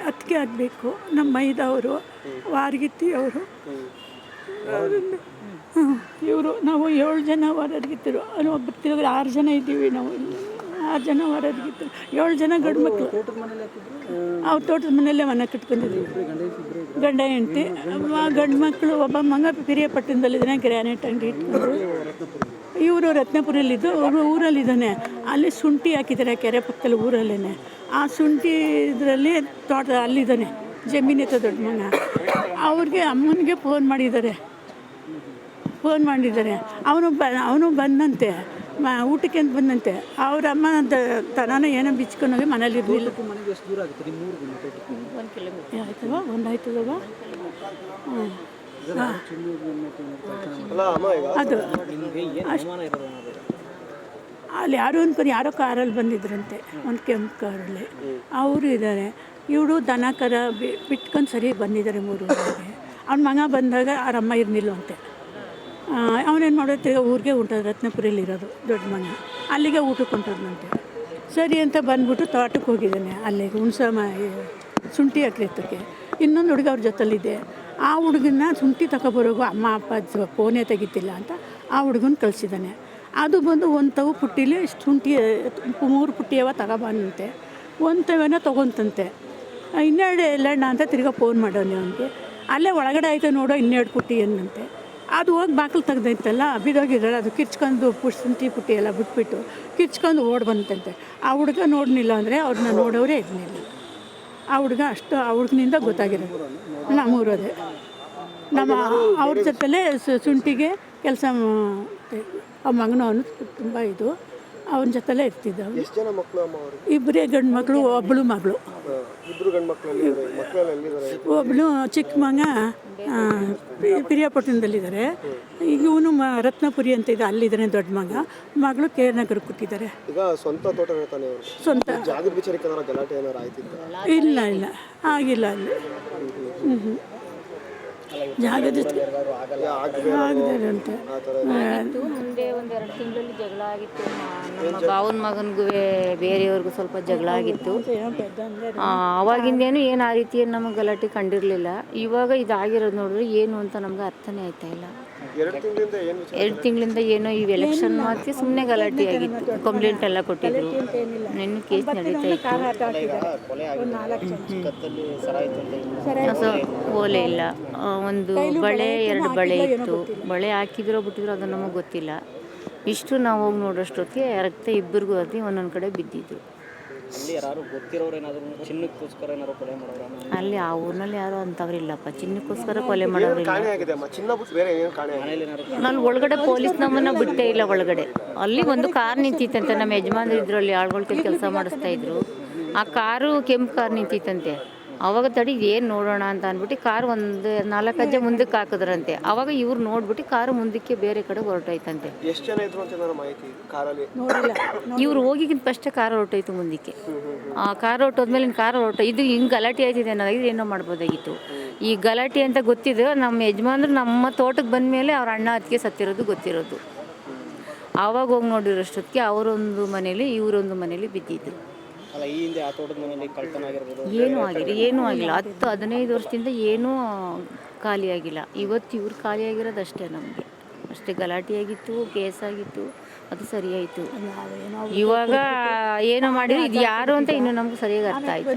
ಅತ್ತಿಗೆ ಆಗಬೇಕು. ನಮ್ಮ ಮೈದವರು ವಾರಗಿತ್ತಿ ಅವರು ಇವರು ನಾವು 7 ಜನ ವಾರಗಿತ್ತರು. ಒಬ್ಬ ತಿರುಗಿ 6 ಜನ ಇದ್ದೀವಿ ನಾವು. 6 ಜನ ವಾರಗಿತ್ತು, 7 ಜನ ಗಂಡು ಮಕ್ಕಳು. ಅವ್ರು ತೋಟದ ಮನೆಯಲ್ಲೇ ಮನೆ ಕಟ್ಕೊಂಡಿದ್ವಿ, ಗಂಡ ಹೆಂಡತಿ. ಗಂಡು ಮಕ್ಕಳು ಒಬ್ಬ ಮಗ ಪಿರಿಯಾಪಟ್ಟಣದಲ್ಲಿದ್ದಾನೆ, ಗ್ರಾನೈಟ್ ಅಂಗಡಿ ಇಟ್ಕೊಂಡು. ಇವರು ರತ್ನಪುರಲ್ಲಿದ್ದು, ಅವರು ಊರಲ್ಲಿದ್ದಾನೆ. ಅಲ್ಲಿ ಶುಂಠಿ ಹಾಕಿದ್ದಾರೆ ಕೆರೆ ಪಕ್ಕದಲ್ಲಿ ಊರಲ್ಲೇ. ಆ ಶುಂಠಿ ಇದರಲ್ಲಿ ತೋಟ ಅಲ್ಲಿದ್ದಾನೆ, ಜಮೀನಿತ್ತು ದೊಡ್ಡ ಮಗ. ಅವ್ರಿಗೆ ಅಮ್ಮನಿಗೆ ಫೋನ್ ಮಾಡಿದ್ದಾರೆ. ಅವನು ಬಂದಂತೆ ಊಟಕ್ಕೆ ಅಂತ ಬಂದಂತೆ. ಅವ್ರ ಅಮ್ಮ ತನಾನ ಏನೋ ಬಿಚ್ಕೊಂಡು ಹೋಗಿ ಮನೇಲಿ ಇರಲಿಲ್ಲ. ಆಯ್ತವ ಒಂದಾಯ್ತದವ. ಅದು ಅಲ್ಲಿ ಯಾರೋ ಕಾರಲ್ಲಿ ಬಂದಿದ್ರಂತೆ, ಒಂದು ಕೆಂಪು ಕಾರಲ್ಲಿ. ಅವರು ಇದ್ದಾರೆ. ಇವಳು ದನ ಕರ ಬಿಟ್ಕೊಂಡು ಸರಿ ಬಂದಿದ್ದಾರೆ 3 ಊರಿಗೆ. ಅವ್ನ ಮಗ ಬಂದಾಗ ಅವ್ರ ಅಮ್ಮ ಇರಲಿಲ್ಲವಂತೆ. ಅವನೇನು ಮಾಡೋದು, ಊರಿಗೆ ಹೊಂಟೋದು. ರತ್ನಪುರಿಯಲ್ಲಿರೋದು ದೊಡ್ಡ ಮಗ, ಅಲ್ಲಿಗೆ ಊಟಕ್ಕೆ ಹೊಂಟೋದ್ನಂತೆ. ಸರಿ ಅಂತ ಬಂದ್ಬಿಟ್ಟು ತೋಟಕ್ಕೆ ಹೋಗಿದ್ದಾನೆ. ಅಲ್ಲಿಗೆ ಶುಂಠಿ ಹಾಕಿರ್ತಕ್ಕೆ. ಇನ್ನೊಂದು ಹುಡುಗ ಅವ್ರ ಜೊತೆಲಿದೆ. ಆ ಹುಡುಗನ್ನ ಶುಂಠಿ ತಗೊಬರೋಗು ಅಮ್ಮ ಅಪ್ಪ ಫೋನೇ ತೆಗಿತಿಲ್ಲ ಅಂತ ಆ ಹುಡುಗನ ಕಳಿಸಿದ್ದಾನೆ. ಅದು ಬಂದು ಒಂದು ತಗು ಪುಟ್ಟಿಲಿ ಶುಂಠಿ 3 ಪುಟ್ಟಿಯವ ತಗೊಬಂದಂತೆ. ಒಂದು ತವೇನೋ ತೊಗೊತಂತೆ. 12 ಎಲ್ಲಣ್ಣ ಅಂತ ತಿರ್ಗಾ ಫೋನ್ ಮಾಡೋನು ಅವನಿಗೆ. ಅಲ್ಲೇ ಒಳಗಡೆ ಆಯಿತು ನೋಡೋ 12 ಪುಟ್ಟಿ ಏನಂತೆ. ಅದು ಹೋಗಿ ಬಾಗಿಲು ತೆಗ್ದೈತಲ್ಲ, ಬಿದ್ದೋಗಿದ್ದಾಳೆ. ಅದು ಕಿರ್ಚ್ಕೊಂಡು ಶುಂಠಿ ಪುಟ್ಟಿ ಎಲ್ಲ ಬಿಟ್ಬಿಟ್ಟು ಕಿರ್ಚ್ಕೊಂಡು ಓಡಿ ಬಂತಂತೆ. ಆ ಹುಡುಗ ನೋಡಲಿಲ್ಲ ಅಂದರೆ ಅವ್ರನ್ನ ನೋಡೋರೇ ಇರಲಿಲ್ಲ. ಆ ಹುಡುಗನಿಂದ ಗೊತ್ತಾಗಿರೋದು. ನಮ್ಮೂರದೇ. ಅವ್ರ ಜೊತೆಲೇ ಶುಂಠಿಗೆ ಕೆಲಸ ಆ ಮಗನೂ ಅವನು ತುಂಬ ಇದು ಅವನ ಜೊತೆಲೇ ಇರ್ತಿದ್ದ. ಇಬ್ಬರೇ ಗಂಡು ಮಕ್ಕಳು, ಒಬ್ಬಳು ಮಗಳು. ಒಬ್ಬಳು ಚಿಕ್ಕ ಮಗ ಪಿರಿಯಾಪಟ್ಟಣದಲ್ಲಿದ್ದಾರೆ. ಈಗ ಇವನು ರತ್ನಪುರಿ ಅಂತ ಇದೆ, ಅಲ್ಲಿದ್ದಾನೆ ದೊಡ್ಡ ಮಗ. ಮಗಳು ಕೇರ್ನಗರ ಕೊಟ್ಟಿದ್ದಾರೆ. ಸ್ವಂತ ಇಲ್ಲ ಆಗಿಲ್ಲ ಅಲ್ಲಿ. ಜಾಗದ ಆಗಿದ್ದಾರೆ ಮುಂದೆ 1-2 ತಿಂಗಳಲ್ಲಿ ಜಗಳ ಆಗಿತ್ತು. ನಮ್ಮ ಬಾವನ ಮಗನಿಗೂ ಬೇರೆಯವ್ರಿಗೂ ಸ್ವಲ್ಪ ಜಗಳ ಆಗಿತ್ತು. ಅವಾಗಿಂದೇನು ಏನು ಆ ರೀತಿ ನಮಗೆ ಗಲಾಟೆ ಕಂಡಿರಲಿಲ್ಲ. ಇವಾಗ ಇದಾಗಿರೋದು ನೋಡಿದ್ರೆ ಏನು ಅಂತ ನಮ್ಗೆ ಅರ್ಥನೇ ಆಯ್ತಾ ಇಲ್ಲ. 2 ತಿಂಗಳಿಂದ ಏನೋ ಈ ಎಲೆಕ್ಷನ್ ಮಾತ್ರ ಸುಮ್ಮನೆ ಗಲಾಟೆ ಆಗಿತ್ತು. ಕಂಪ್ಲೇಂಟ್ ಎಲ್ಲ ಕೊಟ್ಟಿದ್ರು. ನಿನ್ನ ಕೇಸ್ ನಡೀತಾ ಇತ್ತು. ಓಲೆ ಇಲ್ಲ, ಒಂದು ಬಳೆ 2 ಬಳೆ ಇತ್ತು. ಬಳೆ ಹಾಕಿದ್ರೋ ಬಿಟ್ಟಿದ್ರು ಅದು ನಮಗೆ ಗೊತ್ತಿಲ್ಲ. ಇಷ್ಟು ನಾವು ಹೋಗಿ ನೋಡೋಷ್ಟೊತ್ತಿಗೆ ರಕ್ತ ಇಬ್ಬರಿಗೂ ಅತಿ ಒಂದೊಂದು ಕಡೆ ಬಿದ್ದಿದ್ದು. ಅಲ್ಲಿ ಆ ಊರಿನಲ್ಲಿ ಯಾರು ಅಂಥವ್ರಿಲ್ಲಪ್ಪ, ಚಿನ್ನಕ್ಕೋಸ್ಕರ ಕೊಲೆ ಮಾಡೋರಿಲ್ಲ. ನಾನು ಒಳಗಡೆ ಪೊಲೀಸ್ ನಮ್ಮನ್ನ ಬಿಟ್ಟೇ ಇಲ್ಲ ಒಳಗಡೆ. ಅಲ್ಲಿ ಒಂದು ಕಾರ್ ನಿಂತಿತ್ತಂತೆ, ನಮ್ಮ ಯಜಮಾನ್ರು ಇದ್ರು ಅಲ್ಲಿ ಆಳ್ಗಳ ಕೈ ಕೆಲಸ ಮಾಡಿಸ್ತಾ ಇದ್ರು. ಆ ಕಾರು ಕೆಂಪು ಕಾರ್ ನಿಂತಿತ್ತಂತೆ. ಅವಾಗ ತಡಿ ಏನು ನೋಡೋಣ ಅಂತ ಅಂದ್ಬಿಟ್ಟು ಕಾರು ಒಂದು 4 ಹೆಜ್ಜೆ ಮುಂದಕ್ಕೆ ಹಾಕಿದ್ರಂತೆ. ಅವಾಗ ಇವ್ರು ನೋಡ್ಬಿಟ್ಟು ಕಾರು ಮುಂದಕ್ಕೆ ಬೇರೆ ಕಡೆ ಹೊರಟೋಯ್ತಂತೆ. ಇವ್ರು ಹೋಗಿಗಿಂತ ಫಸ್ಟೇ ಕಾರ್ ಹೊರಟೋಯ್ತು ಮುಂದಕ್ಕೆ. ಆ ಕಾರ್ ಹೊರಟೋದ್ಮೇಲೆ ಕಾರ್ ಇದು ಹಿಂಗೆ ಗಲಾಟೆ ಆಯ್ತಿದೆ ಅನ್ನೋದಾಗಿ ಏನೋ ಮಾಡ್ಬೋದಾಗಿತ್ತು. ಈ ಗಲಾಟೆ ಅಂತ ಗೊತ್ತಿದ್ದು ನಮ್ಮ ಯಜಮಾನ್ರು ನಮ್ಮ ತೋಟಕ್ಕೆ ಬಂದಮೇಲೆ ಅವ್ರ ಅಣ್ಣ ಅದಕ್ಕೆ ಸತ್ತಿರೋದು ಗೊತ್ತಿರೋದು. ಆವಾಗ ಹೋಗಿ ನೋಡಿರೋಷ್ಟೊತ್ತಿಗೆ ಅವರೊಂದು ಮನೇಲಿ ಇವರೊಂದು ಮನೇಲಿ ಬಿದ್ದಿದ್ದು. ಏನೂ ಆಗಿಲ್ಲ. 10-15 ವರ್ಷದಿಂದ ಏನೂ ಖಾಲಿಯಾಗಿಲ್ಲ. ಇವತ್ತು ಇವ್ರು ಖಾಲಿಯಾಗಿರೋದು ಅಷ್ಟೇ. ನಮಗೆ ಅಷ್ಟೇ ಗಲಾಟೆಯಾಗಿತ್ತು, ಕೇಸಾಗಿತ್ತು, ಅದು ಸರಿಯಾಯಿತು. ಇವಾಗ ಏನೋ ಮಾಡಿದ್ರು ಇದು ಯಾರು ಅಂತ ಇನ್ನೂ ನಮ್ಗೆ ಸರಿಯಾಗಿ ಅರ್ಥ ಆಯಿತು.